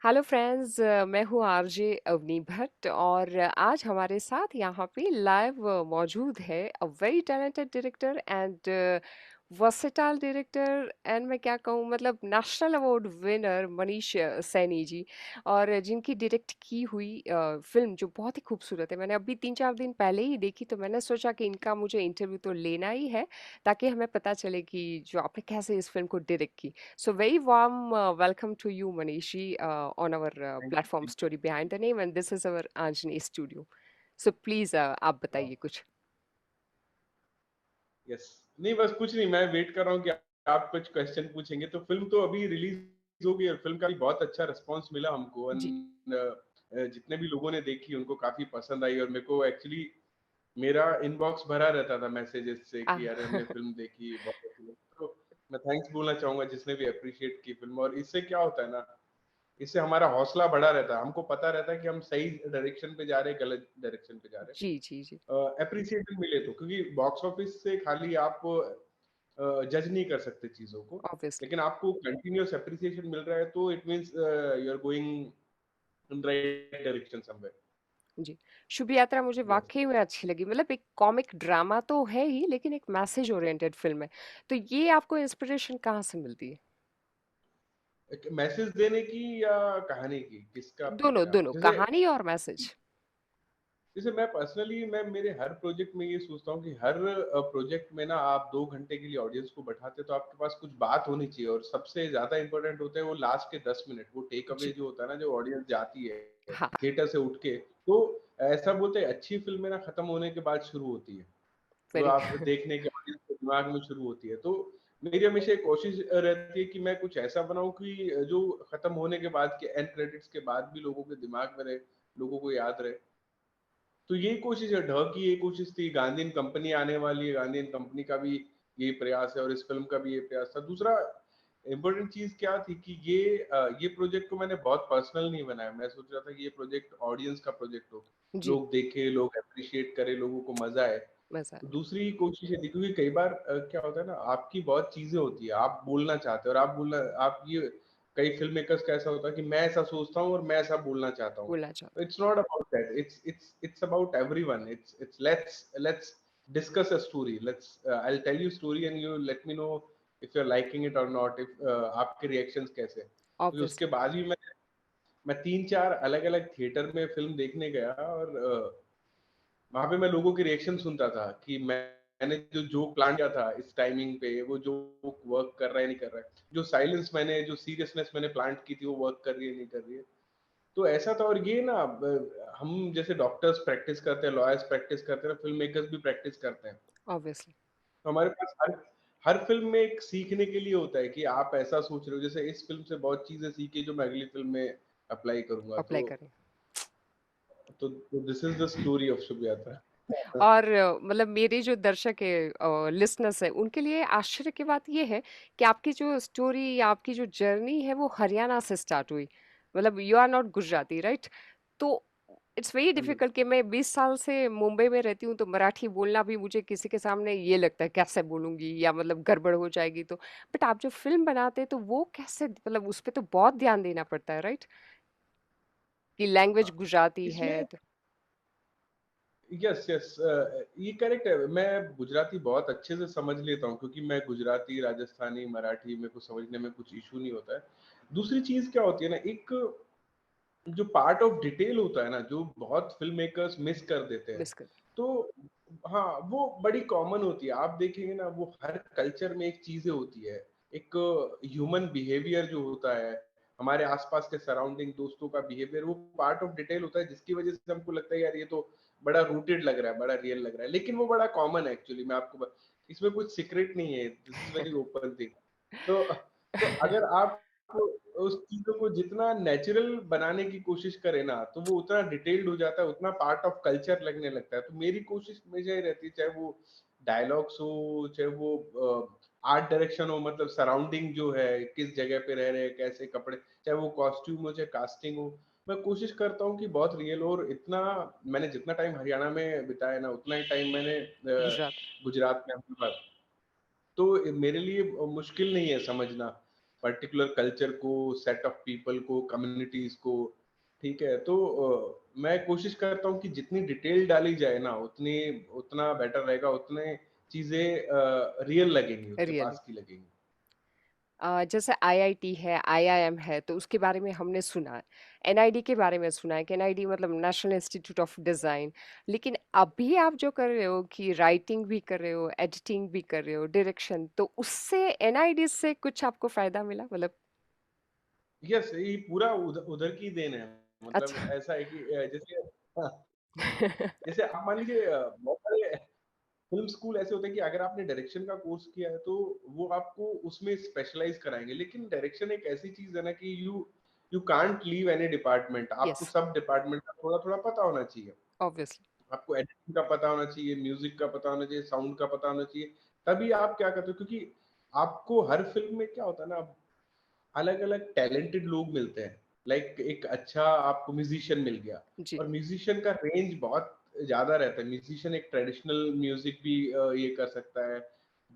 Hello friends, मैं हूँ RJ Avani Bhatt और आज हमारे साथ यहाँ पे लाइव मौजूद है a very talented director and versatile director and मैं क्या कहूँ मतलब national award winner Manish Saini ji. और जिनकी डायरेक्ट की हुई फिल्म जो बहुत ही खूबसूरत है, मैंने अभी 3-4 दिन पहले ही देखी, तो मैंने सोचा कि इनका मुझे इंटरव्यू तो लेना ही है ताकि हमें पता चले कि जो आपने कैसे इस फिल्म को डायरेक्ट की। So very warm welcome to you, Manishi, on our thank platform you. Story Behind the Name, and this is our Anjani studio. So please, आप बताइए कुछ। यस। नहीं, बस कुछ नहीं, मैं वेट कर रहा हूँ कि आप कुछ क्वेश्चन पूछेंगे। तो फिल्म तो अभी रिलीज हो गई और फिल्म का भी बहुत अच्छा रिस्पांस मिला हमको जी। एंड जितने भी लोगों ने देखी उनको काफी पसंद आई। और मेरे को एक्चुअली मेरा इनबॉक्स भरा रहता था मैसेजेस से कि यार हमने फिल्म देखी, बहुत अच्छी लगी। तो मैं थैंक्स बोलना चाहूंगा जिसने भी अप्रिशिएट की फिल्म। और इससे क्या होता है ना, इससे हमारा हौसला बढ़ा रहता है, हमको पता रहता है कि हम सही डायरेक्शन पे जा रहे हैं, गलत डायरेक्शन पे जा रहे जी जी जी। हैं। अप्रिसिएशन मिले तो, क्योंकि बॉक्स ऑफिस से खाली आप जज नहीं कर सकते चीजों को, ऑब्वियसली। लेकिन आपको कंटिन्यूअस अप्रिसिएशन मिल रहा है तो it means you are going in right direction somewhere. जी। शुभ यात्रा मुझे यस। वाकई में अच्छी लगी, मतलब एक कॉमिक ड्रामा तो है ही लेकिन एक मैसेज ओरिएंटेड फिल्म है। तो ये आपको इंस्पिरेशन कहाँ से मिलती है? एक मैसेज देने की या कहानी की, किसका पूछ दोनों रहे हैं आप? दोनों, जैसे कहानी और मैसेज। जैसे मैं पर्सनली, मैं मेरे हर प्रोजेक्ट में ये सोचता हूँ कि हर प्रोजेक्ट में ना आप 2 घंटे के लिए ऑडियंस को बैठाते तो आपके पास कुछ बात होनी चाहिए। और सबसे ज्यादा इंपॉर्टेंट होते हैं वो लास्ट के 10 मिनट, वो टेक अवे जी। जो होता है ना, जो ऑडियंस जाती है हाँ। थिएटर से उठ के। तो ऐसा बोलते हैं अच्छी फिल्में ना खत्म होने के बाद शुरू होती है, वो वेरी आप देखने के ऑडियंस के दिमाग में शुरू होती है। तो मेरी हमेशा एक कोशिश रहती है कि मैं कुछ ऐसा बनाऊं कि जो खत्म होने के बाद के एंड क्रेडिट्स के बाद भी लोगों के दिमाग में रहे, लोगों को याद रहे। तो ये कोशिश है, ढ की ये कोशिश थी। गांधीन कंपनी आने वाली है, गांधीन कंपनी का भी ये प्रयास है और इस फिल्म का भी ये प्रयास था। दूसरा इम्पोर्टेंट चीज क्या थी कि ये प्रोजेक्ट को मैंने बहुत पर्सनल नहीं बनाया। मैं सोच रहा था कि ये प्रोजेक्ट ऑडियंस का प्रोजेक्ट हो, जी। लोग देखे, लोग अप्रिशिएट करें, लोगों को मजा आए। मजा तो है। दूसरी कोशिश ये थी, क्योंकि कई बार क्या होता है ना, आपकी बहुत चीजें होती है, आप बोलना चाहते हो और आप ये कई फिल्म मेकर्स का ऐसा होता है कि मैं ऐसा सोचता हूँ और मैं ऐसा बोलना चाहता हूँ। बोलना चाहता it's not about that, it's about everyone. It's let's discuss a story, let's I will tell you story and you let me know if you are liking it और नॉट, इफ आपके रिएक्शंस कैसे हैं। हूँ क्योंकि उसके obviously. बाद भी मैं 3-4 अलग-अलग थिएटर में फिल्म देखने गया और वहां पे मैं लोगों के रिएक्शन सुनता था कि मैंने जो जोक प्लान किया था इस टाइमिंग पे, वो जोक वर्क कर रहा है नहीं कर रहा है, जो साइलेंस मैंने, जो सीरियसनेस मैंने प्लांट की थी वो वर्क कर रही है नहीं कर रही है। तो ऐसा था। और ये ना हम जैसे डॉक्टर्स प्रैक्टिस करते हैं, लॉयर्स प्रैक्टिस करते हैं, फिल्म मेकर्स भी प्रैक्टिस करते हैं। ऑब्वियसली। तो हमारे पास हर हर फिल्म में एक सीखने के लिए होता है कि आप ऐसा सोच रहे हो। जैसे इस फिल्म से बहुत चीजें सीखी जो मैं अगली फिल्म में अप्लाई करूंगा। अप्लाई करें। तो this is the story of Shubh Yatra. और मतलब मेरे जो दर्शक है, लिसनर्स है, उनके लिए आश्चर्य की बात ये है कि आपकी जो स्टोरी या आपकी जो जर्नी है वो हरियाणा से स्टार्ट हुई। मतलब you are not Gujarati, right? तो इट्स वेरी डिफिकल्ट कि मैं 20 साल से मुंबई में रहती हूँ तो मराठी बोलना भी मुझे किसी के सामने ये लगता है कैसे बोलूंगी या मतलब गड़बड़ हो जाएगी। तो बट आप जो फिल्म बनाते हैं तो वो कैसे, मतलब उस पे तो बहुत ध्यान देना पड़ता है, राइट? कि लैंग्वेज गुजराती है इसमें तो। यस यस, ये करेक्ट है। मैं गुजराती बहुत अच्छे से समझ लेता हूँ, क्योंकि मैं गुजराती, राजस्थानी, मराठी मेरे को समझने में कुछ इशू नहीं होता है। दूसरी चीज क्या होती है ना, एक जो पार्ट ऑफ डिटेल होता है ना, जो बहुत फिल्म मेकर्स मिस कर देते हैं। मिस कर। तो हाँ, वो बड़ी कॉमन होती है। आप देखेंगे ना, वो हर कल्चर में एक चीजें होती है। एक ह्यूमन बिहेवियर जो होता है, हमारे आसपास के सराउंडिंग, दोस्तों का बिहेवियर, वो पार्ट ऑफ डिटेल होता है, जिसकी वजह से हमको लगता है यार ये तो बड़ा रूटेड लग रहा है, बड़ा रियल लग रहा है, लेकिन वो बड़ा कॉमन है एक्चुअली। मैं आपको इसमें कुछ सीक्रेट नहीं है, this is very open thing. तो तो अगर आप उस चीजों को जितना नेचुरल बनाने की कोशिश करें ना, तो वो उतना डिटेल्ड हो जाता है, उतना पार्ट ऑफ कल्चर लगने लगता है। तो मेरी कोशिश हमेशा ही रहती है, चाहे वो डायलॉग्स हो, चाहे वो आर्ट डायरेक्शन हो, मतलब सराउंडिंग जो है, किस जगह पे रह रहे हैं, कैसे कपड़े, चाहे वो कॉस्ट्यूम हो, चाहे कास्टिंग हो, मैं कोशिश करता हूँ कि बहुत रियल हो। और इतना मैंने जितना टाइम हरियाणा में बिताया ना, उतना ही टाइम मैंने गुजरात। गुजरात में अपने पास। तो मेरे लिए मुश्किल नहीं है समझना। पर्टिकुलर कल्चर को, सेट ऑफ पीपल को, कम्युनिटीज को। ठीक है, तो मैं कोशिश करता हूँ कि जितनी डिटेल डाली जाए ना, उतनी उतना बेटर रहेगा, उतने चीजें रियल लगेंगी, उतने रियली। पास की लगेंगी। जैसे आईआईटी है, आईआईएम है, तो उसके बारे में हमने सुना है। एनआईडी के बारे में सुना है कि एनआईडी मतलब नेशनल इंस्टीट्यूट ऑफ डिजाइन। लेकिन अभी आप जो कर रहे हो कि राइटिंग भी कर रहे हो, एडिटिंग भी कर रहे हो, डायरेक्शन, तो उससे एनआईडी से कुछ आपको फायदा मिला मतलब? यस, ये पूरा उधर उधर की देन है। मतलब अच्छा। ऐसा है कि जैसे हाँ, जैसे आप मान लीजिए बहुत सारे फिल्म स्कूल ऐसे होते हैं कि अगर आपने डायरेक्शन का कोर्स किया है तो वो आपको उसमें स्पेशलाइज कराएंगे, लेकिन डायरेक्शन एक ऐसी चीज है ना कि you you can't leave any department, आपको यस, सब डिपार्टमेंट का थोड़ा थोड़ा पता होना चाहिए। ऑब्वियसली। आपको एडिटिंग का पता होना चाहिए, म्यूजिक का पता होना चाहिए, साउंड का पता होना चाहिए, तभी आप क्या करते हो। क्योंकि आपको हर फिल्म में क्या होता है ना, अलग अलग टैलेंटेड लोग मिलते हैं। लाइक एक अच्छा आपको म्यूजिशियन मिल गया, जी। और म्यूजिशियन का रेंज बहुत ज्यादा रहता है। म्यूजिशियन एक ट्रेडिशनल म्यूजिक भी ये कर सकता है,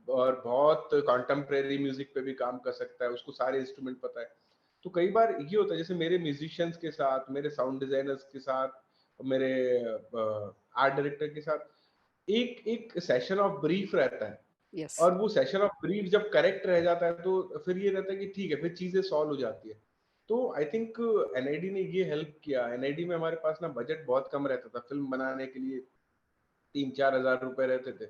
और बहुत कॉन्टेम्प्रेरी म्यूजिक पे भी काम कर सकता है, उसको सारे इंस्ट्रूमेंट पता है। तो कई बार ये होता है, जैसे मेरे म्यूजिशियंस के साथ, मेरे साउंड डिजाइनर्स के साथ, मेरे आर्ट डायरेक्टर के साथ एक एक सेशन ऑफ ब्रीफ रहता है। यस। और वो सेशन ऑफ ब्रीफ जब करेक्ट रह जाता है तो फिर ये रहता है कि ठीक है, फिर चीजें सॉल्व हो जाती है। तो आई थिंक एनआईडी ने ये हेल्प किया। एनआईडी में हमारे पास ना बजट बहुत कम रहता था फिल्म बनाने के लिए, 3-4 हज़ार रुपए रहते थे,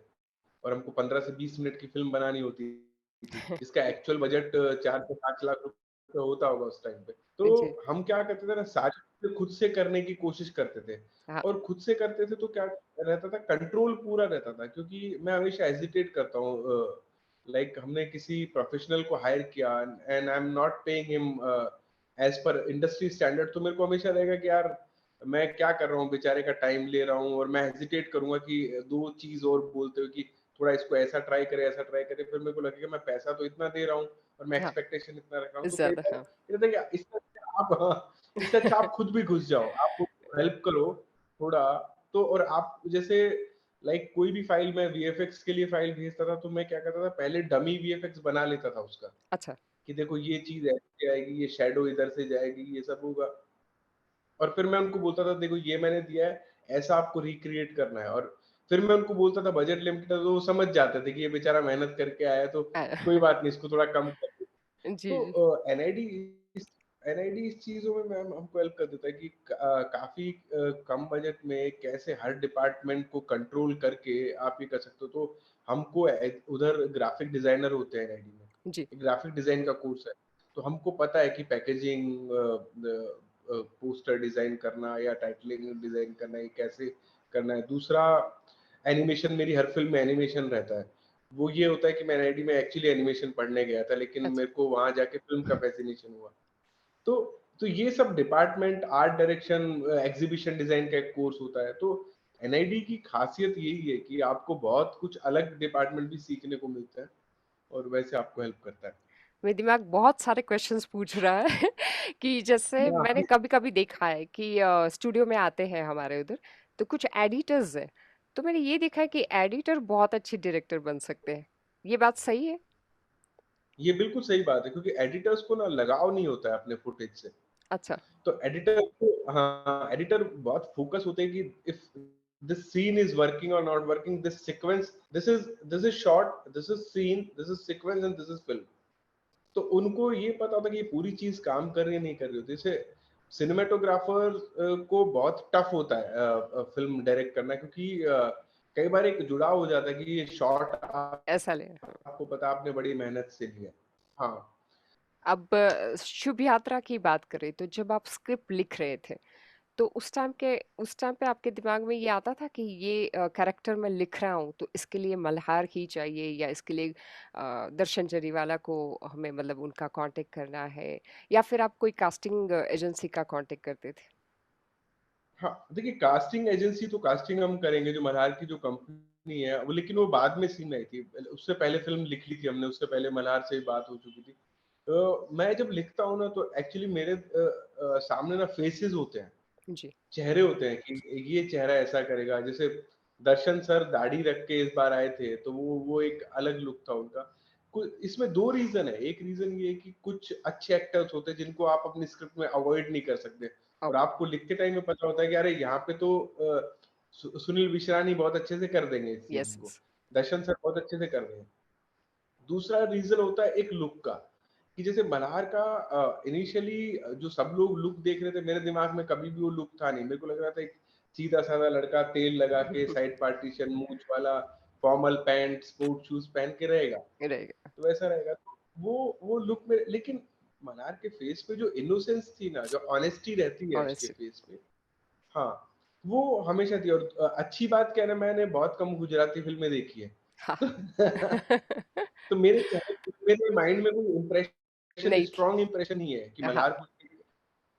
और हमको 15 से 20 मिनट की फिल्म बनानी होती थी, जिसका एक्चुअल बजट 4 से 5 लाख रुपए होता होगा उस टाइम पे। तो जी। हम क्या करते थे ना, सारी चीजें खुद से करने की कोशिश करते थे। हाँ। और खुद से करते थे तो क्या रहता था, कंट्रोल पूरा रहता था, क्योंकि मैं हमेशा हेजिटेट करता हूँ। लाइक हमने किसी प्रोफेशनल को हायर किया and I am not paying him as per industry standard, तो मेरे को हमेशा रहेगा कि यार मैं क्या कर रहा हूँ, बेचारे का टाइम ले रहा हूँ। और मैं हेजिटेट करूंगा कि दो चीज और बोलते हुए कि थोड़ा इसको ऐसा ट्राई करे, ऐसा ट्राई करे। फिर मेरे को लगेगा मैं पैसा तो इतना दे रहा हूँ और मैं हाँ, एक्सपेक्टेशन इतना रख रहा हूँ, तो कई ज्यादा, बार हाँ। ये रहता है कि इससे अच्छा आप, हाँ, इससे अच्छा आप खुद भी घुस जाओ, आप हेल्प करो थोड़ा। तो और आप जैसे लाइक कोई भी फाइल, मैं वीएफएक्स के लिए फाइल भेजता था, तो मैं क्या करता था, पहले डमी वीएफएक्स बना लेता था उसका, अच्छा। कि देखो ये चीज ऐसे आएगी, ये शेडो इधर से जाएगी, ये सब होगा। और फिर मैं उनको बोलता था देखो ये मैंने दिया है, ऐसा आपको रिक्रिएट करना है। और फिर मैं उनको बोलता था बजट लिमिटेड है, तो वो समझ जाते थे कि ये बेचारा मेहनत करके आया है, तो कोई बात नहीं, इसको थोड़ा कम कर दो। जी, जी। तो एनआईडी इस चीजों में मैम हमको हेल्प कर देता है कि काफी कम बजट में कैसे हर डिपार्टमेंट को कंट्रोल करके आप ये कर सकते हो। तो हमको उधर ग्राफिक डिजाइनर होते हैं एनआईडी जी। में, ग्राफिक डिजाइन का कोर्स है। तो हमको पता है कि पैकेजिंग, पोस्टर डिजाइन करना या टाइटलिंग डिजाइन करना, ये कैसे करना है। दूसरा, एनिमेशन, मेरी हर फिल्म में एनिमेशन रहता है। वो ये होता है कि मैं एनआईडी में एक्चुअली एनिमेशन पढ़ने गया था, लेकिन अच्छा। मेरे को वहां जाके फिल्म का फैसिनेशन हुआ। तो तो ये सब department, art direction, exhibition design का एक कोर्स होता है। तो एनआईडी की खासियत यही है कि आपको बहुत कुछ अलग डिपार्टमेंट भी सीखने को मिलता है, और वैसे आपको हेल्प करता है। मेरे दिमाग बहुत सारे क्वेश्चंस पूछ रहा है कि जैसे मैंने हाँ, कभी कभी देखा है कि स्टूडियो में आते हैं हमारे उधर, तो कुछ एडिटर्स है। तो मैंने ये देखा है कि एडिटर बहुत अच्छे डायरेक्टर बन सकते हैं। ये बात सही है? ये बिल्कुल सही बात है, क्योंकि एडिटर्स को ना लगाव नहीं होता है अपने फुटेज से। अच्छा। तो एडिटर को, हाँ, एडिटर बहुत फोकस होते हैं कि if this scene is working और not working, this sequence, this is shot, this is scene, this is sequence and this is film. तो उनको ये पता होता है कि ये पूरी चीज काम कर रही है नहीं कर रही होती। जैसे सिनेमेटोग्राफर को बहुत टफ होता है फिल्म डायरेक्ट करना, क्योंकि कई बार एक जुड़ाव हो जाता है कि ये शॉट ऐसा ले, हाँ। आपको पता, आपने बड़ी मेहनत से लिया। हाँ, अब शुभ यात्रा की बात करें तो जब आप स्क्रिप्ट लिख रहे थे, तो उस टाइम पे आपके दिमाग में ये आता था कि ये कैरेक्टर मैं लिख रहा हूँ तो इसके लिए मल्हार ही चाहिए, या इसके लिए दर्शन जरीवाला को हमें मतलब उनका कांटेक्ट करना है, या फिर आप कोई कास्टिंग एजेंसी का कांटेक्ट करते थे? हाँ, देखिए कास्टिंग एजेंसी तो कास्टिंग हम करेंगे, जो मल्हार की जो कंपनी है वो, लेकिन वो बाद में सीन आई थी। उससे पहले फिल्म लिख ली थी हमने, उससे पहले मल्हार से ही बात हो चुकी थी। तो मैं जब लिखता हूँ ना, तो एक्चुअली मेरे सामने ना फेसेस होते हैं, जी। चेहरे होते हैं कि ये चेहरा ऐसा करेगा। जैसे दर्शन सर दाढ़ी रख के इस बार आए थे, तो वो एक अलग लुक था उनका। इसमें दो रीजन है। एक रीजन ये है कि कुछ अच्छे एक्टर्स होते हैं जिनको आप अपनी स्क्रिप्ट में अवॉइड नहीं कर सकते, और अब आपको लिखते टाइम में पता होता है कि अरे यहाँ पे तो सुनील विश्रानी बहुत अच्छे से कर देंगे इस यस सीन को, यस। दर्शन सर बहुत अच्छे से कर देंगे। दूसरा रीजन होता है एक लुक का, कि जैसे मल्हार का इनिशियली जो सब लोग लुक देख रहे थे, मेरे दिमाग में कभी भी वो लुक था नहीं। मेरे को लग रहा था एक सीधा साधा लड़का तेल लगा के साइड पार्टीशन मूंछ वाला फॉर्मल पैंट स्पोर्ट शूज पहन के रहेगा, रहेगा। तो वैसा रहेगा। तो वो लुक में, लेकिन मल्हार के फेस पे जो इनोसेंस थी ना, जो ऑनेस्टी रहती है उसके ऑनेस्ट। फेस पे, हाँ, वो हमेशा थी। और अच्छी बात क्या है ना, मैंने बहुत कम गुजराती फिल्में देखी है। हाँ। तो मेरे माइंड में कोई इम्प्रेशन, नहीं थी। स्ट्रॉन्ग इम्प्रेशन नहीं है कि हाँ। मल्हार,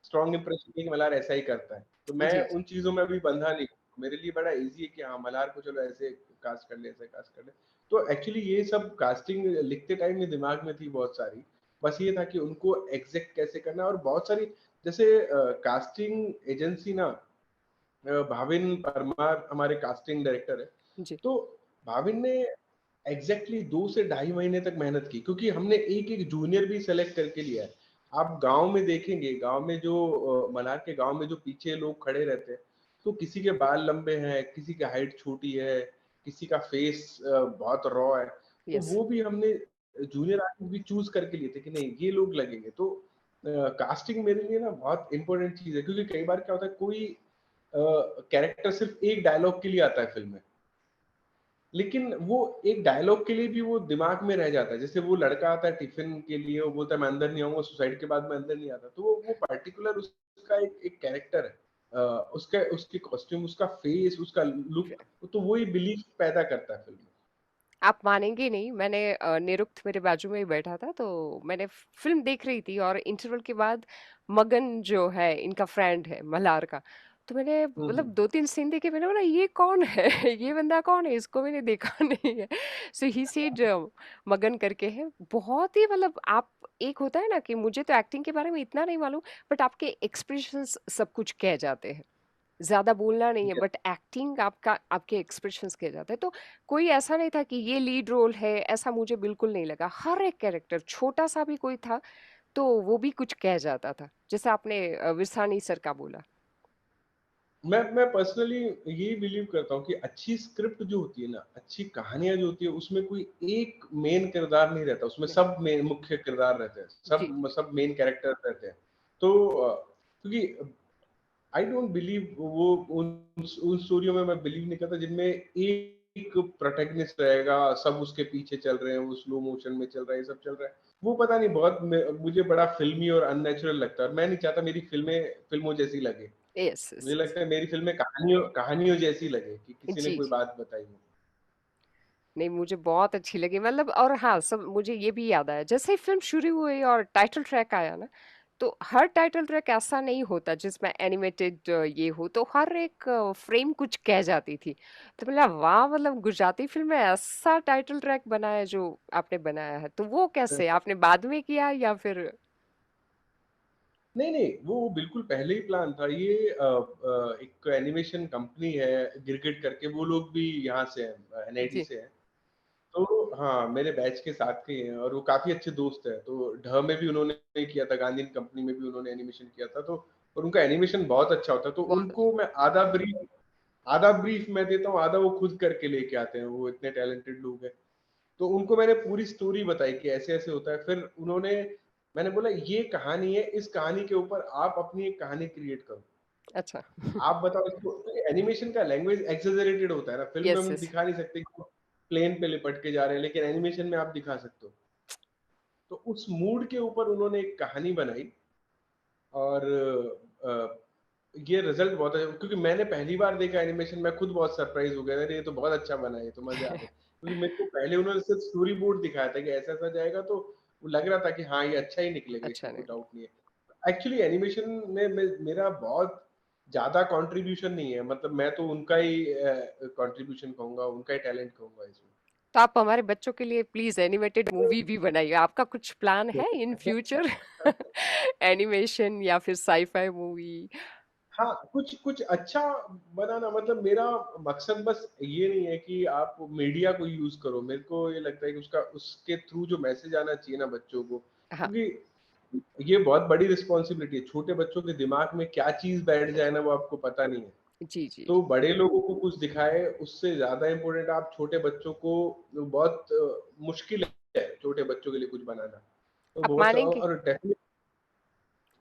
स्ट्रॉन्ग इम्प्रेशन नहीं है कि मल्हार ऐसा ही करता है। तो मैं जी। उन चीजों में अभी बंधा नहीं हूँ। मेरे लिए बड़ा इजी है कि हाँ, मल्हार को चलो ऐसे कास्ट कर ले, ऐसे कास्ट कर ले। तो एक्चुअली ये सब कास्टिंग लिखते टाइम में दिमाग में थी बहुत सारी। बस ये था कि उनको एग्जैक्ट कैसे करना है। और बहुत सारी, जैसे कास्टिंग एजेंसी ना, भाविन परमार हमारे कास्टिंग डायरेक्टर है। जी। तो भाविन ने एग्जैक्टली 2 से ढाई महीने तक मेहनत की, क्योंकि हमने एक एक जूनियर भी सेलेक्ट करके लिया है। आप गांव में देखेंगे, गांव में जो मल्हार के गांव में जो पीछे लोग खड़े रहते हैं, तो किसी के बाल लंबे हैं, किसी की हाइट छोटी है, किसी का फेस बहुत रॉ है। तो यस। वो भी हमने जूनियर आर्टिस्ट भी चूज करके लिए थे कि नहीं ये लोग लगेंगे। तो कास्टिंग मेरे लिए ना बहुत इंपॉर्टेंट चीज है, क्योंकि कई बार क्या होता है, कोई कैरेक्टर सिर्फ एक डायलॉग के लिए आता है फिल्म में, लेकिन वो एक डायलॉग के लिए भी वो दिमाग में रह जाता है। जैसे वो लड़का आता है टिफिन के लिए, वो बोलता है मैं अंदर नहीं आऊंगा, सुसाइड के बाद मैं अंदर नहीं आता। तो वो पर्टिकुलर उसका एक कैरेक्टर है, उसका उसके कॉस्ट्यूम, उसका फेस, उसका लुक, तो वही बिलीफ पैदा करता है फिल्म में। आप मानेंगे नहीं, मैंने निरुक्त मेरे बाजू में ही बैठा था, तो मैंने फिल्म देख रही थी और इंटरवल के बाद मगन जो है इनका फ्रेंड है मल्हार का, तो मैंने मतलब हम्म। 2-3 सीन देखे, मैंने बोला ये कौन है? ये बंदा कौन है? इसको मैंने देखा नहीं है। सो ही सेड मगन करके है। बहुत ही मतलब आप, एक होता है ना कि मुझे तो एक्टिंग के बारे में इतना नहीं मालूम, बट आपके एक्सप्रेशंस सब कुछ कह जाते हैं। ज्यादा बोलना नहीं है Yes. बट एक्टिंग आपका, आपके एक्सप्रेशंस किए जाते हैं। तो कोई ऐसा नहीं था कि ये लीड रोल है, ऐसा मुझे बिल्कुल नहीं लगा। हर एक कैरेक्टर छोटा सा भी कोई था तो वो भी कुछ कह जाता था, जैसे आपने विरसानी सर का बोला। मैं पर्सनली ये बिलीव करता हूँ कि अच्छी स्क्रिप्ट जो होती है ना, अच्छी कहानियां जो होती है, उसमें कोई एक मेन किरदार नहीं रहता, उसमें नहीं। सब मेन मुख्य किरदार रहते हैं, जी। सब मेन कैरेक्टर रहते हैं। तो क्योंकि आई डोंट बिलीव वो उन स्टोरियों में मैं बिलीव नहीं करता जिनमें एक प्रोटैगनिस्ट रहेगा, सब उसके पीछे चल रहे हैं, वो स्लो मोशन में चल रहा है, ये सब चल रहा है। वो पता नहीं, बहुत मुझे बड़ा फिल्मी और अननेचुरल लगता है। मैं नहीं चाहता मेरी फिल्में फिल्मों जैसी लगे। यस यस मुझे यस। लगता है मेरी फिल्में कहानियों कहानियों जैसी लगे, कि किसी ने जी कोई जी। बात बताई हो। नहीं, मुझे बहुत अच्छी लगी मतलब। और हाँ, सब मुझे ये भी याद आया, जैसे ही फिल्म शुरू हुई और टाइटल ट्रैक आया ना, तो हर टाइटल ट्रैक ऐसा नहीं होता जिसमें एनिमेटेड ये हो, तो हर एक फ्रेम कुछ कह जाती थी। तो बोला वाह, मतलब गुजराती फिल्म में ऐसा टाइटल ट्रैक बना है जो आपने बनाया है। तो वो कैसे आपने बाद में किया या फिर? नहीं नहीं, वो बिल्कुल पहले ही प्लान था। ये एक एनिमेशन कंपनी है गिरगिट करके, वो लोग भी यहाँ से हैं, एनआईटी जी। से हैं। तो हाँ, मेरे बैच के साथ के ही हैं, और वो काफी अच्छे दोस्त हैं। तो ढ में भी उन्होंने किया था, गांधी कंपनी में भी उन्होंने एनिमेशन किया था। तो और उनका एनिमेशन बहुत अच्छा होता है। तो बहुत उनको मैं आधा ब्रीफ मैं देता हूँ, आधा वो खुद करके लेके आते हैं, वो इतने टैलेंटेड लोग हैं। तो उनको मैंने पूरी स्टोरी बताई कि ऐसे ऐसे होता है। फिर उन्होंने, मैंने बोला ये कहानी है, इस कहानी के ऊपर आप अपनी एक कहानी क्रिएट करो। अच्छा। आप बताओ इसको। एनिमेशन का लैंग्वेज एक्सेजरेटेड होता है ना, फिल्म में यस हम यस। दिखा नहीं सकते कि प्लेन पे लिपट के जा रहे हैं, लेकिन एनिमेशन में आप दिखा सकते हो। तो उस मूड के ऊपर उन्होंने एक कहानी बनाई। और ये रिजल्ट बहुत है, क्योंकि मैंने पहली बार देखा एनिमेशन, मैं खुद बहुत सरप्राइज हो गया था, ये तो बहुत अच्छा बना है, ये तो मजे आ गए। क्योंकि मेरे को पहले उन्होंने सिर्फ स्टोरी बोर्ड दिखाया था कि ऐसा ऐसा जाएगा, तो वो लग रहा था कि हाँ ये अच्छा ही निकलेगा, अच्छा इसमें कोई नहीं। डाउट नहीं है। एक्चुअली एनिमेशन में मेरा बहुत ज्यादा कंट्रीब्यूशन नहीं है, मतलब मैं तो उनका ही कंट्रीब्यूशन कहूंगा, उनका ही टैलेंट कहूंगा इसमें। तो आप हमारे बच्चों के लिए प्लीज एनिमेटेड मूवी भी बनाइए। आपका कुछ प्लान है इन फ्यूचर? एनिमेशन या फिर साईफाई मूवी? हाँ, कुछ कुछ अच्छा बनाना, मतलब मेरा मकसद बस ये नहीं है कि आप मीडिया को यूज़ करो। मेरे को ये लगता है कि उसका उसके थ्रू जो मैसेज आना चाहिए ना बच्चों को, हाँ, क्योंकि ये बहुत बड़ी रिस्पॉन्सिबिलिटी है। छोटे बच्चों के दिमाग में क्या चीज़ बैठ जाए ना, वो आपको पता नहीं है। जी, जी, तो जी। बड़े लोगों को कुछ दिखाए, उससे ज़्यादा इम्पोर्टेंट आप छोटे बच्चों को, बहुत मुश्किल है छोटे बच्चों के लिए कुछ बनाना। तो आप बहुत मानेंगे और डेफ़िनेट।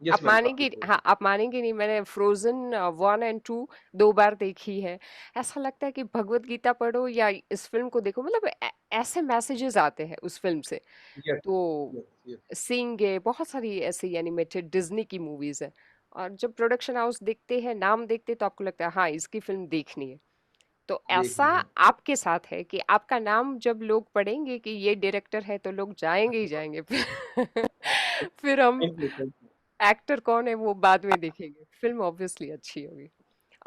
यस आप मैम, आप मानेंगे कुछ बोल हाँ, आप मानेंगे नहीं, मैंने फ्रोज़न 1 एंड 2 2 बार देखी है। ऐसा लगता है कि भगवत गीता पढ़ो या इस फ़िल्म को देखो, मतलब ऐसे मैसेजेस आते हैं उस फ़िल्म से। यस, तो यस, यस। सींग है, बहुत सारी ऐसी एनिमेटेड डिज्नी की मूवीज है। और जब प्रोडक्शन हाउस देखते हैं, नाम देखते हैं, तो आपको लगता है हाँ इसकी फिल्म देखनी है। तो ऐसा देखनी है। आपके साथ है कि आपका नाम जब लोग पढ़ेंगे कि ये डायरेक्टर है, तो लोग जाएंगे ही जाएंगे। फिर हम thank you, thank you, actor कौन है वो बाद में देखेंगे, फिल्म ऑब्वियसली अच्छी होगी।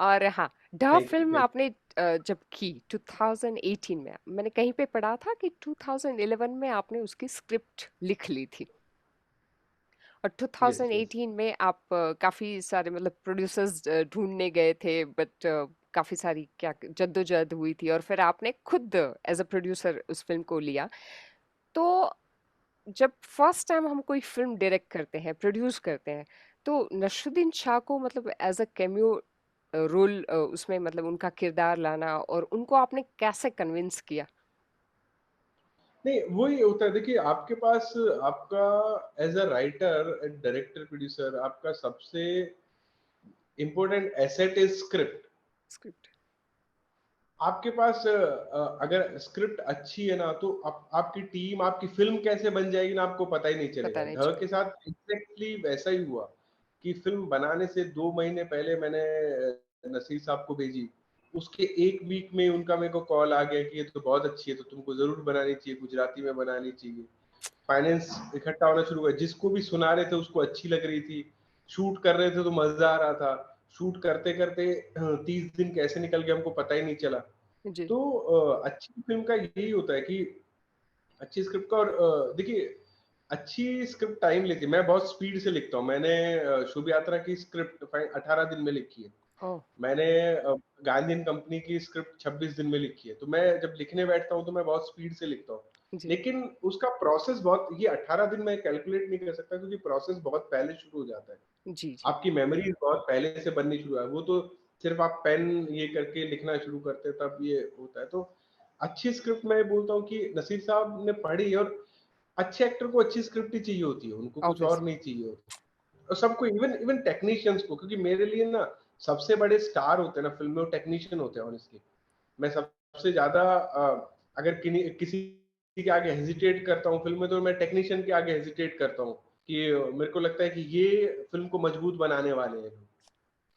और हाँ, ढ थैंक यू, फिल्म थैंक आपने जब की 2018 में, मैंने कहीं पे पढ़ा था कि 2011 में आपने उसकी स्क्रिप्ट लिख ली थी। और यू। Yes, yes. 2018 में आप काफी सारे मतलब प्रोड्यूसर्स ढूंढने गए थे, बट काफी सारी क्या जद्दोजहद हुई थी, और फिर आपने खुद एज अ प्रोड्यूसर उस फिल्म को लिया। तो जब फर्स्ट टाइम हम कोई फिल्म डायरेक्ट करते हैं, प्रोड्यूस करते हैं, तो नसरुद्दीन शाह को मतलब एज अ कैमियो रोल उसमें मतलब उनका किरदार लाना, और उनको आपने कैसे कन्विंस किया? नहीं, वही होता है, देखिए आपके पास आपका as a writer, director, producer, आपका सबसे important asset is script. Script. आपके पास अगर स्क्रिप्ट अच्छी है ना, तो आपकी टीम, आपकी फ़िल्म कैसे बन जाएगी ना, आपको पता ही नहीं चलेगा। पता नहीं ढ के चलेगा। साथ एग्ज़ैक्टली वैसा ही हुआ कि फ़िल्म बनाने से 2 महीने पहले मैंने नसीर साहब को भेजी। उसके 1 वीक में उनका मेरे को कॉल आ गया कि ये तो बहुत अच्छी है, तो तुमको ज़रूर बनानी चाहिए, गुजराती में बनानी चाहिए। फाइनेंस इकट्ठा होना शुरू हुआ, जिसको भी सुना रहे थे उसको अच्छी लग रही थी। शूट कर रहे थे तो मज़ा आ रहा था। शूट करते-करते 30 दिन कैसे निकल गए हमको पता ही नहीं चला। जी। तो अच्छी फ़िल्म का यही होता है कि अच्छी स्क्रिप्ट का, और देखिए अच्छी स्क्रिप्ट टाइम लेती है। मैं बहुत स्पीड से लिखता हूँ। मैंने शुभ यात्रा की स्क्रिप्ट 18 दिन में लिखी है। ओह। मैंने गांधीन कंपनी की स्क्रिप्ट 26 दिन में लिखी है। तो मैं जब लिखने बैठता हूँ तो मैं बहुत स्पीड से लिखता हूँ। जी, लेकिन उसका प्रोसेस बहुत, ये 18 दिन में कैलकुलेट नहीं कर सकता, क्योंकि प्रोसेस बहुत पहले शुरू हो जाता है। जी, जी। आपकी मेमोरीज बहुत पहले से बननी शुरू है। वो तो सिर्फ आप पेन ये करके लिखना शुरू करते हैं तब ये होता है। तो अच्छी स्क्रिप्ट मैं बोलता हूँ कि नसीर साहब ने पढ़ी, और अच्छे एक्टर को अच्छी स्क्रिप्ट ही चाहिए होती है, उनको कुछ और ऑब्वियसली। नहीं चाहिए होता। और सबको, इवन इवन टेक्नीशियंस को, क्योंकि मेरे लिए ना सबसे बड़े स्टार होते हैं ना फिल्म में, वो टेक्नीशियन होते हैं ऑनेस्टली। मैं सबसे ज्यादा अगर किसी के आगे हेजिटेट करता हूँ फिल्म में, तो मैं टेक्नीशियन के आगे हेजिटेट करता हूँ कि मेरे को लगता है कि ये फिल्म को मजबूत बनाने वाले हैं लोग।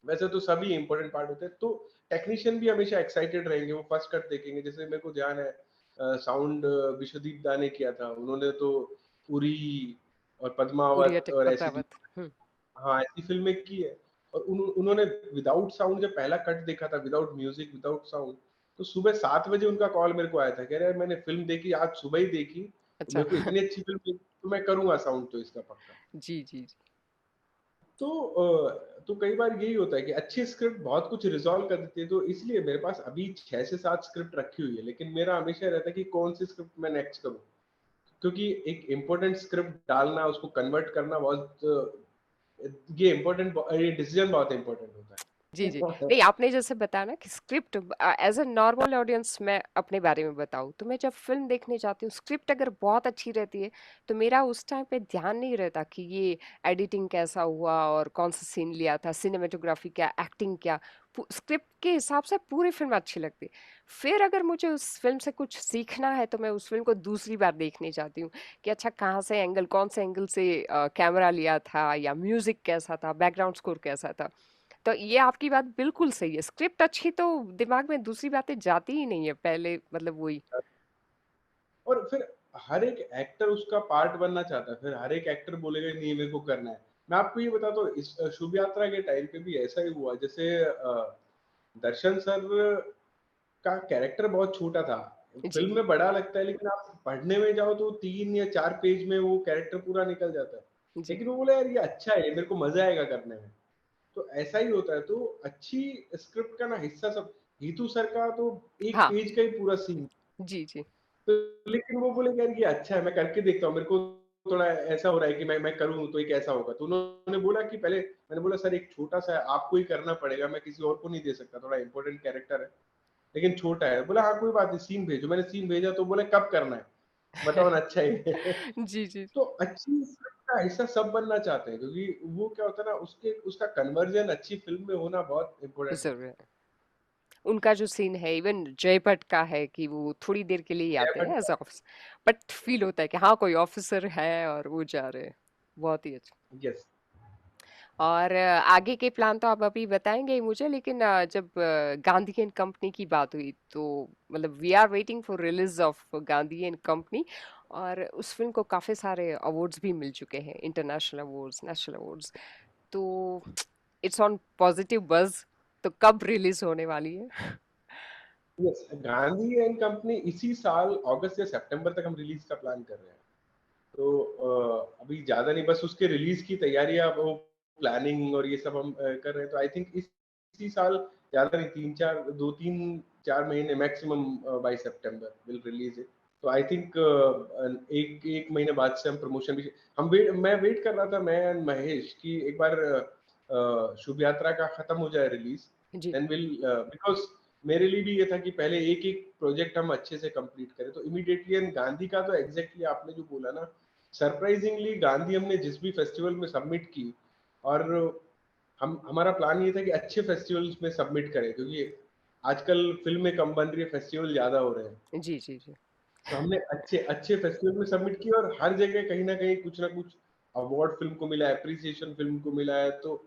वैसे तो सभी इंपॉर्टेंट पार्ट होते हैं, तो टेक्नीशियन भी हमेशा एक्साइटेड रहेंगे, वो फर्स्ट कट देखेंगे। जैसे मेरे को ध्यान है साउंड विश्वदीप दा ने किया था, उन्होंने तो उरी और उरी पद्मावत अटक और ऐसी जो, पद्मावत। हाँ ऐसी फिल्में की है। और उन्होंने विदाउट साउंड जब पहला कट देखा था, विदाउट म्यूजिक, विदाउट साउंड, तो सुबह 7 बजे उनका कॉल मेरे को आया था, कह रहे हैं मैंने फिल्म देखी आज सुबह ही देखी, तो अच्छा। मेरे को इतनी अच्छी फिल्म लगी, तो मैं करूंगा साउंड तो इसका पक्का। जी, जी, जी। तो तो कई बार यही होता है कि अच्छी स्क्रिप्ट बहुत कुछ रिजॉल्व कर देती है, तो इसलिए मेरे पास अभी 6 से 7 स्क्रिप्ट रखी हुई है, लेकिन मेरा हमेशा रहता है कि कौन सी स्क्रिप्ट मैं नेक्स्ट करूँ, क्योंकि एक इम्पोर्टेंट स्क्रिप्ट डालना, उसको कन्वर्ट करना बहुत ये इम्पोर्टेंट, ये डिसीजन बहुत इम्पोर्टेंट होता जी, जी। है। नहीं, आपने जैसे बताया ना कि script, as a normal audience मैं अपने बारे में बताऊँ, तो मैं जब फ़िल्म देखने जाती हूँ, स्क्रिप्ट अगर बहुत अच्छी रहती है, तो मेरा उस टाइम पे ध्यान नहीं रहता कि ये एडिटिंग कैसा हुआ और कौन-सा सीन लिया था, सिनेमैटोग्राफी क्या, एक्टिंग क्या। पू स्क्रिप्ट के हिसाब से पूरी फ़िल्म अच्छी लगती है। फिर अगर मुझे उस फ़िल्म से कुछ सीखना है, तो मैं उस फ़िल्म को दूसरी बार देखने जाती हूँ कि अच्छा कहाँ से एंगल, कौन से एंगल से कैमरा लिया था, या म्यूज़िक कैसा था, बैकग्राउंड स्कोर कैसा था। तो ये आपकी बात बिल्कुल सही है। स्क्रिप्ट अच्छी तो दिमाग में दूसरी बातें जाती ही नहीं है, पहले मतलब वही। और फिर हर एक एक्टर उसका पार्ट बनना चाहता है, फिर हर एक एक्टर बोलेगा नहीं मेरे को करना है। मैं आपको ये बताता हूँ, इस शुभ यात्रा के टाइम पे भी ऐसा ही हुआ। जैसे दर्शन सर का कैरेक्टर बहुत छोटा था, जी, फिल्म में बड़ा लगता है, लेकिन आप पढ़ने में जाओ तो 3 या 4 पेज में वो कैरेक्टर पूरा निकल जाता है। जी। लेकिन वो बोला यार ये अच्छा है, मेरे को मजा आएगा करने में। तो ऐसा ही होता है। तो अच्छी स्क्रिप्ट का ना हिस्सा सब, हीतू सर का तो एक हाँ। पेज का ही पूरा सीन, जी, जी। तो लेकिन वो बोले यार ये अच्छा है, मैं करके देखता हूँ, मेरे को थोड़ा ऐसा हो रहा है कि मैं करूँ तो ये कैसा होगा। तो उन्होंने बोला कि पहले, मैंने बोला सर एक छोटा सा है, आपको ही करना पड़ेगा, मैं किसी और को नहीं दे सकता, थोड़ा इंपॉर्टेंट कैरेक्टर है लेकिन छोटा है। बोला हाँ कोई बात नहीं, सीन भेजो। मैंने सीन भेजा तो बोले कब करना है, बताओ ना, अच्छा है। जी, जी। तो अच्छी स्क्रिप्ट का हिस्सा सब बनना चाहते हैं, क्योंकि वो क्या होता है ना, उसके उसका कन्वर्जन अच्छी फिल्म में होना बहुत इम्पोर्टेंट ज़रूर होता है। उनका जो सीन है, इवन जय भट्ट का है कि वो थोड़ी देर के लिए ही है। आते बट हैं एज़ ऑफिस, बट फ़ील होता है कि हाँ, कोई ऑफिसर है और वो जा रहे हैं। बहुत ही अच्छा। यस, और आगे के प्लान तो आप अभी बताएंगे ही मुझे, लेकिन जब गांधी एंड कंपनी की बात हुई तो मतलब we are waiting for release of Gandhi and company, और उस फिल्म को काफी सारे अवार्ड्स भी मिल चुके हैं, इंटरनेशनल अवार्ड्स, नेशनल अवार्ड्स। तो इट्स ऑन पॉजिटिव बज। तो कब रिलीज होने वाली है? यस, गांधी एंड कंपनी इसी साल अगस्त या सितंबर तक हम रिलीज का प्लान कर रहे हैं। तो अभी ज्यादा नहीं, बस उसके रिलीज की तैयारियां, वो प्लानिंग और ये सब हम कर रहे हैं। तो आई थिंक इसी साल, ज्यादा नहीं, 2-3-4 महीने maximum, by September will release it. तो आई थिंक एक एक महीने बाद से हम प्रमोशन भी, मैं वेट कर रहा था, मैं एंड महेश, कि एक बार शुभ यात्रा का खत्म हो जाए रिलीज, जी। देन विल, बिकॉज मेरे लिए भी ये था कि पहले एक एक प्रोजेक्ट हम अच्छे से कंप्लीट करें। तो इमीडिएटली, एंड गांधी का तो एग्जैक्टली आपने जो बोला ना, सरप्राइजिंगली गांधी हमने जिस भी फेस्टिवल में सबमिट की, और हम हमारा प्लान ये था कि अच्छे फेस्टिवल्स में सबमिट करें, क्योंकि आजकल फिल्में कम बन रही है, फेस्टिवल ज्यादा हो रहे हैं। जी, जी, जी। तो हमने अच्छे अच्छे फेस्टिवल में सबमिट किया, और हर जगह कहीं ना कहीं कुछ ना कुछ अवार्ड फिल्म को मिला है, अप्रिसिएशन फिल्म को मिला है। तो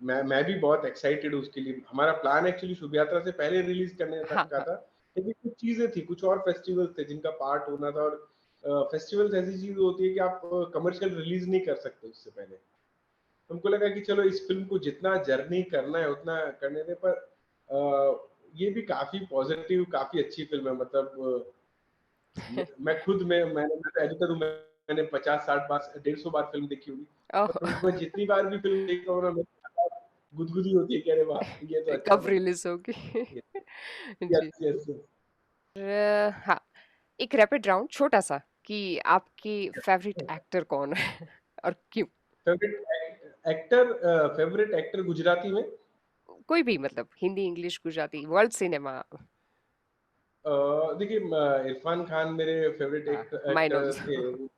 मैं भी बहुत एक्साइटेड हूँ उसके लिए। हमारा प्लान एक्चुअली शुभ यात्रा से पहले रिलीज करने तक हाँ, का हाँ। था, लेकिन कुछ चीजें थी, कुछ और फेस्टिवल्स थे जिनका पार्ट होना था, और फेस्टिवल्स ऐसी चीज होती है कि आप कमर्शियल रिलीज नहीं कर सकते उससे पहले। हमको लगा कि चलो इस फिल्म को जितना जर्नी करना है उतना करने दें, पर ये भी काफी पॉजिटिव, काफी अच्छी फिल्म है। मतलब मैं खुद मैं एडिटर हूँ, मैंने 50-60 बार, 150 बार फिल्म देखी होगी। ओह! पर मैं जितनी बार भी फिल्म देखता हूँ ना, मेरे गुदगुदी होती है कि अरे वाह ये तो अच्छा कब बना। रिलीज होगी? यस जी। Yes yes. हाँ, एक रैपिड राउंड छोटा सा, कि आपकी फेवरेट एक्टर कौन है और क्यों? Favourite actor, favourite actor Gujarati में, कोई भी, मतलब Hindi, English, Gujarati, world cinema. देखिए, इरफान खान मेरे फेवरेट हाँ, माइन एक्टर थे। ऑल्सो।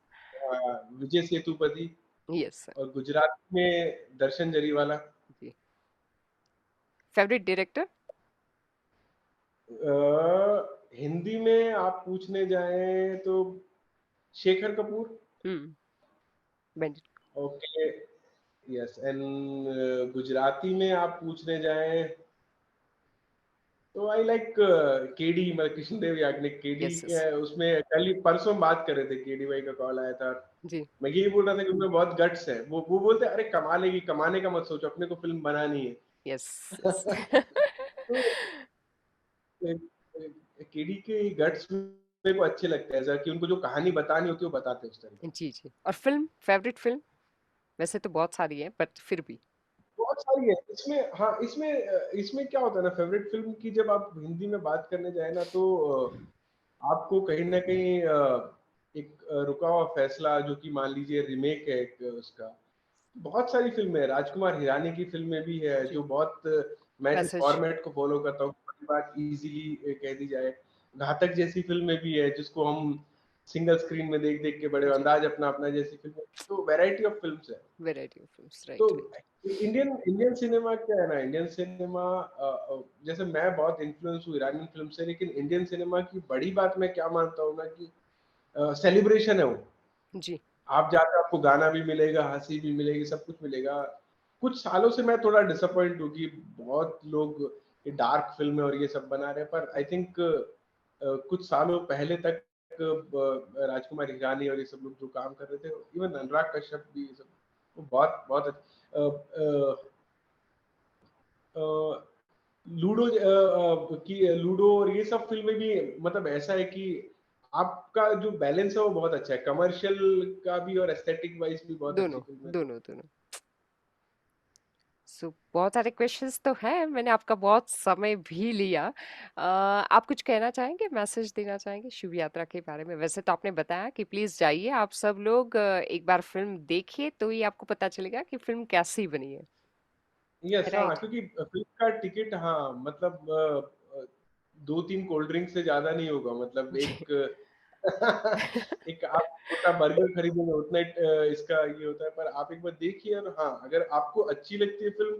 विजय सेतुपति। यस। और गुजरात में दर्शन जरीवाला। जी। Favourite director? हिंदी में आप पूछने जाएं तो शेखर कपूर। हम्म। Bandit. Okay, yes. And Gujarati में आप पूछने जाएं तो आई लाइक केडी, मतलब Krishnadev Yagnik. KD yes, yes. के उसमें कल ही परसों बात कर रहे थे, केडी भाई का कॉल आया था। जी। मैं यही बोल रहा था कि उनमें बहुत गट्स है। वो बोलते हैं, अरे कमा लेगी, कमाने का मत सोचो, अपने को फिल्म बनानी है। Yes, yes. तो केडी के गट्स मेरे को अच्छे लगते हैं, ऐसा कि उनको जो कहानी बतानी होती है वो बताते हैं उस तरीके से। जी, जी। और फिल्म, फेवरेट फिल्म? वैसे तो बहुत सारी है, बट फिर भी। बहुत सारी है इसमें। हाँ, इसमें क्या होता है ना, फेवरेट फिल्म की जब आप हिंदी में बात करने जाए ना, तो आपको कहीं ना कहीं एक रुका हुआ फैसला, जो कि मान लीजिए रीमेक है एक उसका। बहुत सारी फिल्में हैं, राजकुमार हिरानी की फिल्में भी है जी। जो बहुत, मैं जिस पैसेज। फॉर्मेट को फॉलो करता हूँ, बड़ी बात इजीली कह दी जाए। घातक जैसी फिल्में भी है जिसको हम सिंगल स्क्रीन में देख देख के बड़े, जी। अंदाज अपना अपना जैसी फिल्म। तो वैरायटी ऑफ फिल्म्स है। वैरायटी ऑफ फिल्म्स, तो right, right. Indian Indian cinema क्या है ना, इंडियन सिनेमा, जैसे मैं बहुत इन्फ्लुएंस हूँ ईरानी फिल्म से, लेकिन इंडियन सिनेमा की बड़ी बात मैं क्या मानता हूँ ना, कि सेलिब्रेशन है वो। जी। आप जाके आपको गाना भी मिलेगा, हंसी भी मिलेगी, सब कुछ मिलेगा। कुछ सालों से मैं थोड़ा डिसअपॉइंट हूँ कि बहुत लोग ये डार्क फिल्म और ये सब बना रहे हैं, पर आई थिंक कुछ सालों पहले तक राजकुमार हिरानी और ये सब लोग जो काम कर रहे थे, इवन अनुराग कश्यप भी, ये सब वो बहुत बहुत लूडो, लूडो और ये सब फिल्में भी, मतलब ऐसा है कि आपका जो बैलेंस है वो बहुत अच्छा है, कमर्शियल का भी और एस्थेटिक वाइज भी बहुत अच्छी दोनों, फिल्म है। तो दोनों, दोनों। सो बहुत सारे क्वेश्चंस तो हैं, मैंने आपका बहुत समय भी लिया। आप कुछ कहना चाहेंगे, मैसेज देना चाहेंगे शुभ यात्रा के बारे में? वैसे तो आपने बताया कि प्लीज जाइए आप सब लोग, एक बार फिल्म देखिए तो ही आपको पता चलेगा कि फिल्म कैसी बनी है। यस, हाँ, राइट। क्योंकि फिल्म का टिकट, हाँ, मतलब 2-3 कोल्ड ड्रिंक से ज्यादा नहीं होगा, मतलब जी। एक एक आप छोटा बर्गर खरीदोगे उतना ही इसका ये होता है, पर आप एक बार देखिए। और हाँ, अगर आपको अच्छी लगती है फिल्म,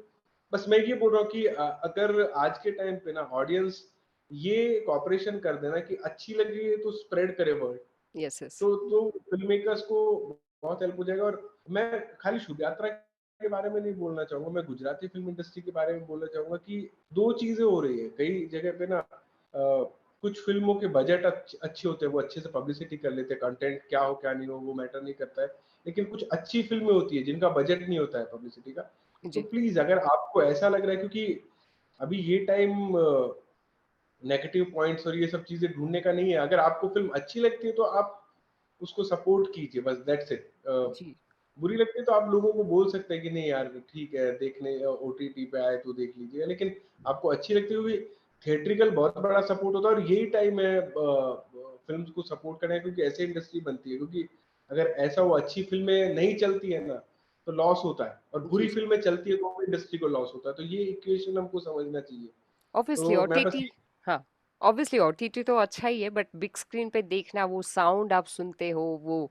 बस मैं ये बोल रहा हूँ कि अगर आज के टाइम पे ना ऑडियंस ये कॉपरेशन कर देना कि अच्छी लग रही है तो स्प्रेड करे वर्ड, यस यस। तो फिल्म मेकर्स को बहुत हेल्प हो जाएगा। और मैं खाली शुभ यात्रा के बारे में नहीं बोलना चाहूंगा, मैं गुजराती फिल्म इंडस्ट्री के बारे में बोलना चाहूंगा कि दो चीजें हो रही है कई जगह पे ना। कुछ फिल्मों के बजट अच्छे होते हैं, वो अच्छे से पब्लिसिटी कर लेते हैं, कंटेंट क्या हो क्या नहीं हो वो मैटर नहीं करता है। लेकिन कुछ अच्छी फिल्में होती है जिनका बजट नहीं होता है पब्लिसिटी का। तो जी। प्लीज, अगर आपको ऐसा लग रहा है, क्योंकि अभी ये टाइम नेगेटिव पॉइंट्स और ये सब चीजें ढूंढने का नहीं है। अगर आपको फिल्म अच्छी लगती है तो आप उसको सपोर्ट कीजिए, बस दैट्स इट। जी। बुरी लगती है तो आप लोगों को बोल सकते हैं कि नहीं यार ठीक है, देखने ओटीटी पे आए तो देख लीजिए। लेकिन आपको अच्छी लगती होगी, थिएट्रिकल बहुत बड़ा सपोर्ट होता है। और यही टाइम है फिल्म को सपोर्ट करने का, क्योंकि ऐसे इंडस्ट्री बनती है। क्योंकि अगर ऐसा वो अच्छी फिल्में नहीं चलती है ना तो लॉस होता है, और जी बुरी जी। फिल्में चलती है तो इंडस्ट्री को लॉस होता है। तो ये इक्वेशन हमको समझना चाहिए। ऑब्वियसली तो मैं बस ओटीटी। हाँ, ऑब्वियसली ओटीटी तो अच्छा ही है, बट बिग स्क्रीन पे देखना, वो साउंड आप सुनते हो, वो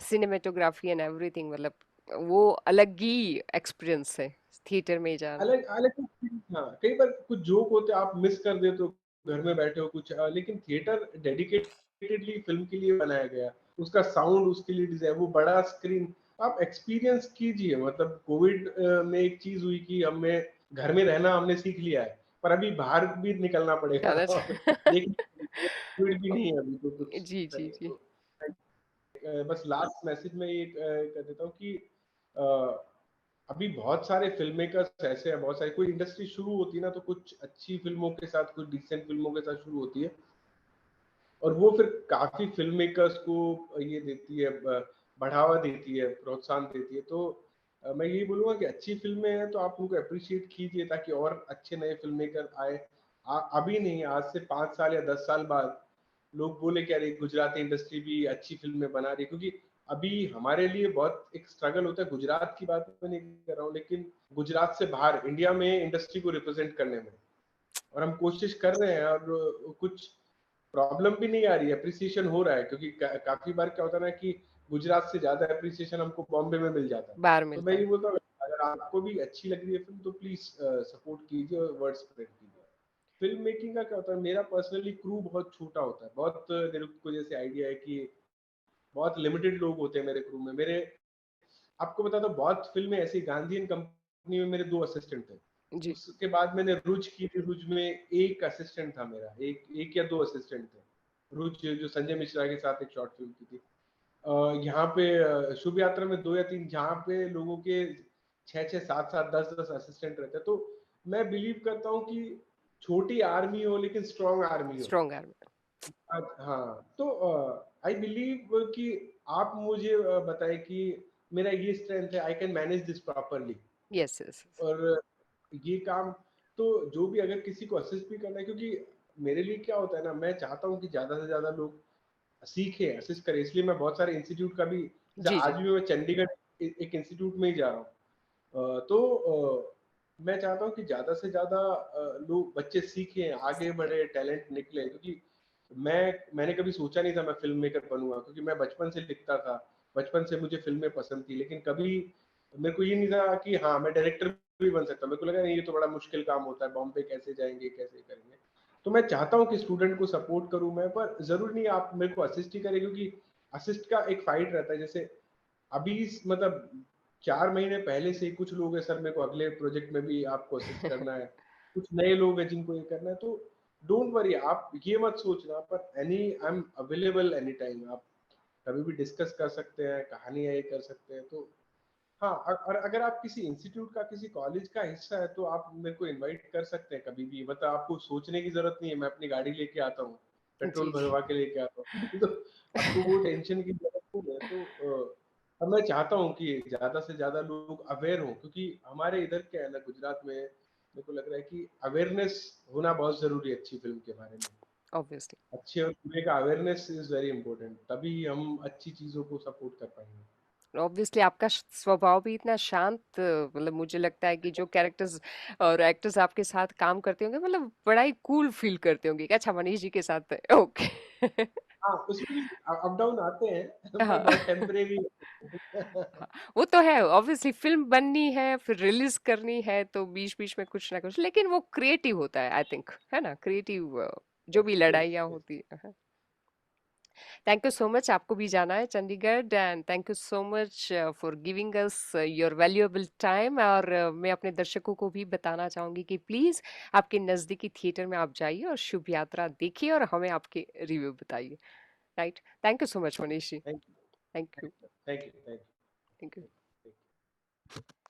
सिनेमेटोग्राफी एंड एवरीथिंग, मतलब वो अलग ही एक्सपीरियंस है थिएटर में जाना। अलग अलग, हाँ, कई बार कुछ जोक होते हैं आप मिस कर देते हो, घर में बैठे हो कुछ, लेकिन थिएटर डेडिकेटेडली फिल्म के लिए बनाया गया, उसका साउंड उसके लिए डिजाइन, वो बड़ा स्क्रीन, आप एक्सपीरियंस कीजिए। मतलब कोविड में एक चीज हुई कि हमें घर में रहना हमने सीख लिया है, पर अभी बाहर भी निकलना पड़ेगा ज्यादा और देखिए कोविड भी नहीं है अभी तो कुछ जी जी करें जी। तो। बस लास्ट मैसेज में ये कर देता हूँ कि अभी बहुत सारे फिल्म मेकर्स ऐसे हैं, बहुत सारी, कोई इंडस्ट्री शुरू होती है ना तो कुछ अच्छी फिल्मों के साथ, कुछ डिसेंट फिल्मों के साथ शुरू होती है, और वो फिर काफी फिल्म मेकर्स को ये देती है, बढ़ावा देती है, प्रोत्साहन देती है। तो मैं यही बोलूंगा कि अच्छी फिल्में हैं तो आप उनको अप्रिशिएट कीजिए, ताकि और अच्छे नए फिल्म मेकर आए। अभी नहीं, आज से 5 साल या 10 साल बाद लोग बोले कि अरे गुजराती इंडस्ट्री भी अच्छी फिल्में बना रही है। क्योंकि अभी हमारे लिए बहुत एक स्ट्रगल होता है, गुजरात की बात मैं नहीं कर रहा हूँ, लेकिन गुजरात से बाहर इंडिया में इंडस्ट्री को रिप्रेजेंट करने में, और हम कोशिश कर रहे हैं, और कुछ प्रॉब्लम भी नहीं आ रही है, अप्रिसिएशन हो रहा है। क्योंकि काफी बार क्या होता है ना कि गुजरात से ज्यादा अप्रिसिएशन हमको बॉम्बे में मिल जाता है। बाहर तो मैं मिलता ये है। बोलता हूँ, अगर आपको भी अच्छी लग रही है फिल्म तो प्लीज सपोर्ट कीजिए और वर्ड स्प्रेड कीजिए। फिल्म मेकिंग का क्या होता है, मेरा पर्सनली क्रू बहुत छोटा होता है, बहुत मेरे को जैसे आइडिया है कि बहुत लिमिटेड लोग होते हैं मेरे क्रू में। मेरे आपको बता दो, बहुत फिल्में ऐसी, गांधी एंड कंपनी में मेरे 2 असिस्टेंट थे। जी। उसके बाद मैंने रुच की थी, रुच में एक असिस्टेंट था मेरा, एक एक या 2 असिस्टेंट थे। रुच जो संजय मिश्रा के साथ एक शॉर्ट फिल्म की थी। यहाँ पे शुभ यात्रा में 2 या 3, जहाँ पे लोगों के 6-6, 7-7, 10-10 असिस्टेंट रहते हैं। तो मैं बिलीव करता हूँ कि छोटी आर्मी हो लेकिन स्ट्रॉन्ग आर्मी हो। Strong army. हाँ, तो आई बिलीव कि आप मुझे बताएं कि मेरा ये स्ट्रेंथ है, I can manage this properly. Yes yes. और ये काम, तो जो भी अगर किसी को असिस्ट भी करना है, क्योंकि मेरे लिए क्या होता है ना, मैं चाहता हूँ कि ज्यादा से ज्यादा लोग सीखे, असिस्ट करें। इसलिए मैं बहुत सारे इंस्टीट्यूट का भी, जैसे जी आज जी। भी मैं चंडीगढ़ एक इंस्टीट्यूट में ही जा रहा हूँ। तो मैं चाहता हूँ कि ज्यादा से ज्यादा लोग, बच्चे सीखें, आगे सीखे। बढ़े, टैलेंट निकले। क्योंकि मैंने कभी सोचा नहीं था मैं फिल्म मेकर बनूंगा, क्योंकि मैं बचपन से लिखता था, बचपन से मुझे फिल्में पसंद थी, लेकिन कभी मेरे को ये नहीं था कि हाँ मैं डायरेक्टर भी बन सकता। मेरे को लगा नहीं, ये तो बड़ा मुश्किल काम होता है, बॉम्बे कैसे जाएंगे, कैसे करेंगे। तो मैं चाहता हूँ कि स्टूडेंट को सपोर्ट करूं मैं, पर जरूर नहीं आप मेरे को असिस्ट ही करें, क्योंकि असिस्ट का एक फाइट रहता है। जैसे अभी मतलब 4 महीने पहले से ही कुछ लोग हैं, सर मेरे को अगले प्रोजेक्ट में भी आपको असिस्ट करना है, कुछ नए लोग हैं जिनको ये करना है। तो डोंट वरी, आप ये मत सोचना, पर I am available any time. आप कभी भी डिस्कस कर सकते हैं, कहानियां ये कर सकते हैं। तो हाँ, और अगर आप किसी इंस्टीट्यूट का, किसी कॉलेज का हिस्सा है तो आप मेरे को इनवाइट कर सकते हैं कभी भी। मतलब आपको सोचने की जरूरत नहीं है, मैं अपनी गाड़ी लेके आता हूँ, पेट्रोल जी जी। भरवा के लेके आता हूँ तो आपको वो टेंशन की जरूरत नहीं है। तो अब मैं चाहता हूँ कि ज़्यादा से ज़्यादा लोग अवेयर हों, क्योंकि हमारे इधर क्या है ना, गुजरात में मेरे को लग रहा है कि अवेयरनेस होना बहुत ज़रूरी है अच्छी फ़िल्म के बारे में। ऑब्वियसली। अच्छे और बुरे का अवेयरनेस इज़ वेरी इम्पोर्टेंट, तभी हम अच्छी चीज़ों को सपोर्ट कर पाएँगे। ऑब्वियसली आपका स्वभाव भी इतना शांत, मतलब मुझे लगता है कि जो कैरेक्टर्स और एक्टर्स आपके साथ काम करते होंगे मतलब बड़ा ही कूल फील करते होंगे कि अच्छा मनीष जी के साथ है ओके। हाँ, उसमें भी अप डाउन आते हैं पर हाँ। बहुत टेम्परेरी। हाँ, वो तो है ऑब्वियसली, फिल्म बननी है फिर रिलीज करनी है तो बीच बीच में कुछ ना कुछ, लेकिन वो क्रिएटिव होता है आई थिंक, है ना, क्रिएटिव जो भी यस, यस, लड़ाइयाँ यस। होती है। थैंक यू सो मच, आपको भी जाना है Chandigarh, and thank you so much for giving us your valuable time. और मैं अपने दर्शकों को भी बताना चाहूंगी कि प्लीज आपके नजदीकी थिएटर में आप जाइए और शुभ यात्रा देखिए और हमें आपके रिव्यू बताइए। Right, thank you so much Manish ji. Thank you, thank you. Thank you, thank you, thank you. Thank you.